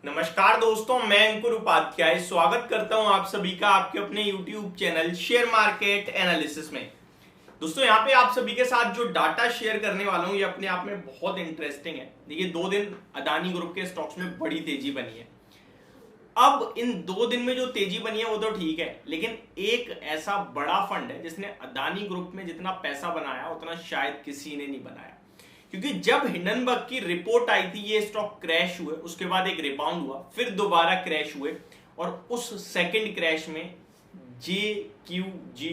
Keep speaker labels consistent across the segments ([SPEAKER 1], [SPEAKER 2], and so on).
[SPEAKER 1] नमस्कार दोस्तों, मैं अंकुर उपाध्याय स्वागत करता हूं आप सभी का आपके अपने YouTube channel share market analysis में। दोस्तों यहाँ पे आप सभी के साथ जो डाटा शेयर करने वाला हूं ये अपने आप में बहुत इंटरेस्टिंग है। देखिए 2 दिन अदानी ग्रुप के स्टॉक्स में बड़ी तेजी बनी है। अब इन 2 दिन में जो तेजी बनी है वो तो ठीक है, लेकिन एक ऐसा बड़ा फंड है जिसने अदानी ग्रुप में जितना पैसा बनाया उतना शायद किसी ने नहीं बनाया। क्योंकि जब हिंडनबर्ग की रिपोर्ट आई थी ये स्टॉक क्रैश हुए, उसके बाद एक रिबाउंड हुआ, फिर दोबारा क्रैश हुए और उस सेकंड क्रैश में जीक्यूजी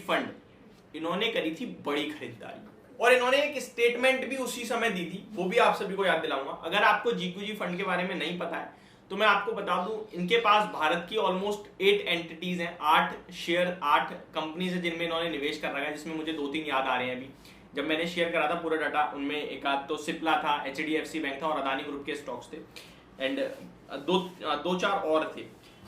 [SPEAKER 1] फंड इन्होंने करी थी बड़ी खरीदारी और इन्होंने एक स्टेटमेंट भी उसी समय दी थी, वो भी आप सभी को याद दिलाऊंगा। अगर आपको जीक्यूजी फंड के बारे में नहीं पता है तो मैं आपको बता दूं, इनके पास भारत की ऑलमोस्ट 8 एंटिटीज हैं, 8 कंपनीज है जिनमें इन्होंने निवेश कर रखा है, जिसमें मुझे 2-3 याद आ रहे हैं। अभी जब मैंने शेयर करा था पूरा डाटा, उनमें एक आध तो सिप्ला था, HDFC बैंक था और अदानी ग्रुप के स्टॉक्स थे एंड दो चार और थे।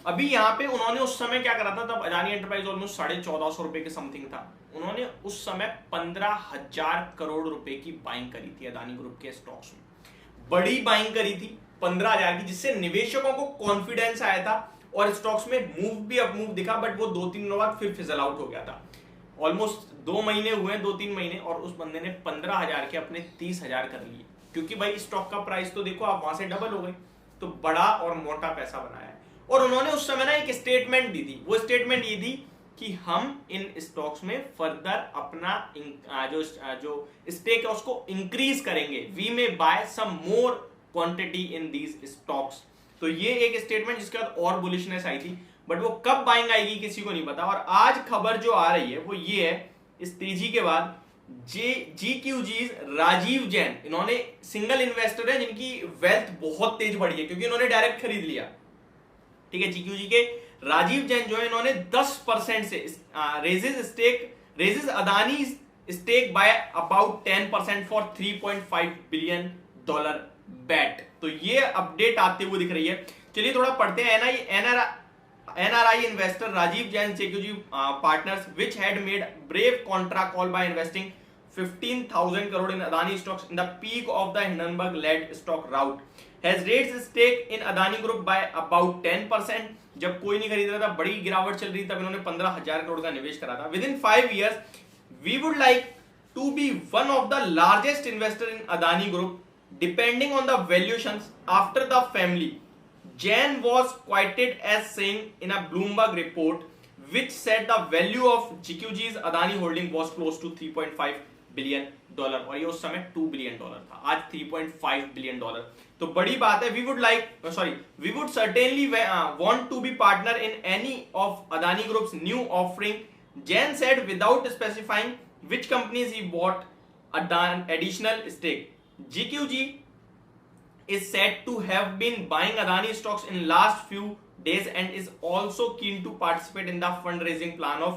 [SPEAKER 1] अभी यहाँ पे उन्होंने उस समय क्या करा था, तब अदानी एंटरप्राइज ऑलमोस्ट 1450 रुपए के समथिंग था। उन्होंने उस समय 15,000 करोड़ रुपए की बाइंग करी थी अदानी ग्रुप के स्टॉक्स में। बड़ी बाइंग करी थी 15,000 की, जिससे निवेशकों को कॉन्फिडेंस आया था और स्टॉक्स में अप मूव दिखा, बट वो 2-3 दिनों बाद फिर फिजल आउट हो गया था। ऑलमोस्ट 2 महीने हुए, 2-3 महीने, और उस बंदे ने 15,000 के अपने 30,000 कर लिए, क्योंकि भाई स्टॉक का प्राइस तो देखो आप वहां से डबल हो गई, तो बड़ा और मोटा पैसा बनाया है। और उन्होंने उस समय ना एक स्टेटमेंट दी थी, वो स्टेटमेंट ये थी कि हम इन स्टॉक्स में फर्दर अपना जो स्टेक है उसको इंक्रीज करेंगे, we may buy some more quantity in these stocks. तो ये एक स्टेटमेंट जिसके बाद और बुलिशनेस आई थी, बट वो कब बाइंग आएगी किसी को नहीं पता। और आज खबर जो आ रही है वो ये है, इस तेजी के बाद जीक्यूजी राजीव जैन, इन्होंने सिंगल इन्वेस्टर है जिनकी वेल्थ बहुत तेज बढ़ी है क्योंकि इन्होंने डायरेक्ट खरीद लिया, ठीक है। जीक्यूजी के राजीव जैन जो है, इन्होंने 10% से raises Adani stake by about 10% for $3.5 billion bet. तो ये अपडेट आते हुए दिख रही है। चलिए थोड़ा पढ़ते हैं। NRI investor Rajiv Jain JQG partners, which had made brave contra call by investing 15,000 crore in Adani stocks in the peak of the Hindenburg-led stock rout, has raised its stake in Adani Group by about 10%. जब कोई नहीं खरीद रहा था, बड़ी गिरावट चल रही, तब इन्होंने 15,000 करोड़ का निवेश करा था। Within 5 years, we would like to be one of the largest investor in Adani Group, depending on the valuations after the family. Jain was quoted as saying in a Bloomberg report, which said the value of GQG's Adani holding was close to $3.5 billion, और ये उस समय $2 billion था, आज $3.5 billion। तो बड़ी बात है। We would certainly want to be partner in any of Adani Group's new offering, Jain said, without specifying which companies he bought additional stake. GQG is said to have been buying Adani stocks in last few days and is also keen to participate in the fundraising plan of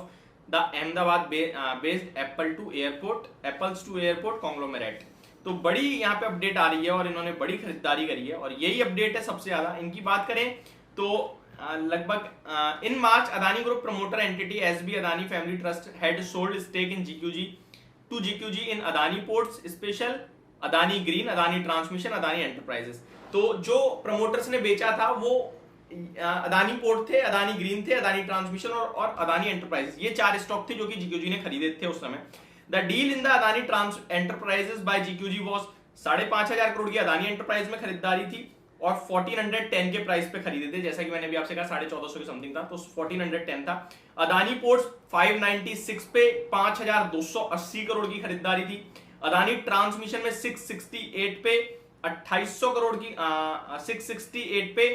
[SPEAKER 1] the Ahmedabad based Apples to Airport conglomerate। तो बड़ी यहाँ पे update आ रही है और इन्होंने बड़ी खरीदारी करी है और यही अपडेट है सबसे ज्यादा। इनकी बात करें तो लगभग in March Adani group promoter entity SB Adani family trust had sold stake in GQG in Adani ports special, Adani green, Adani transmission, Adani enterprises. तो जो प्रमोटर्स ने बेचा था वो अदानी पोर्ट थे, अदानी ग्रीन थे, अदानी ट्रांसमिशन और अदानी एंटरप्राइजेस। ये 4 स्टॉक थे जो कि जीक्यूजी ने खरीदे थे उस समय। The deal in the Adani Enterprises by GQG was 5,500 crore की अदानी एंटरप्राइज में खरीदारी थी और 1410 के प्राइस पे खरीदे थे, जैसा कि मैंने अभी आपसे कहा 1450 के समथिंग था, तो 1410 था। अदानी पोर्ट्स 596 पे 5,280 करोड़ की खरीदारी थी। अदानी ट्रांसमिशन में 668 पे 2,800 करोड़ की 668 पे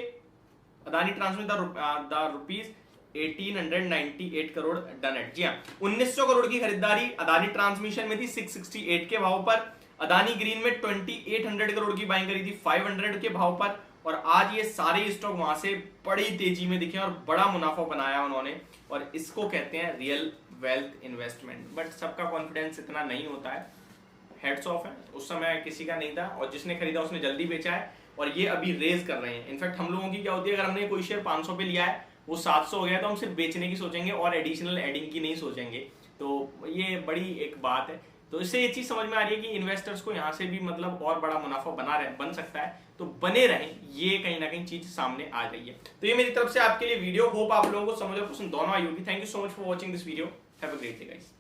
[SPEAKER 1] Adani transmission the rupees 1,898 crore done at. जी हाँ, 1,900 करोड़ की खरीदारी अदानी ट्रांसमिशन में थी 668 के भाव पर। अदानी ग्रीन में 2,800 करोड़ की बाइंग करी थी 500 के भाव पर। और आज ये सारे स्टॉक वहां से बड़ी तेजी में दिखे और बड़ा मुनाफा बनाया उन्होंने, और इसको कहते हैं रियल वेल्थ इन्वेस्टमेंट। बट सबका कॉन्फिडेंस इतना नहीं होता है, हेड्स ऑफ है, उस समय किसी का नहीं था और जिसने खरीदा उसने जल्दी बेचा है और ये अभी रेज कर रहे हैं। इनफैक्ट हम लोगों की क्या होती है, अगर हमने कोई शेयर 500 पे लिया है, वो 700 हो गया तो हम सिर्फ बेचने की सोचेंगे और एडिशनल एडिंग की नहीं सोचेंगे। तो ये बड़ी एक बात है तो इससे ये चीज समझ में आ रही है कि इन्वेस्टर्स को यहाँ से भी मतलब और बड़ा मुनाफा बन सकता है, तो बने रहें, ये कहीं ना कहीं चीज सामने आ रही है। तो ये मेरी तरफ से आपके लिए वीडियो, होप आप लोगों को समझ और पसंद दोनों आई होगी। Thank you so much for watching this video, have a great day guys.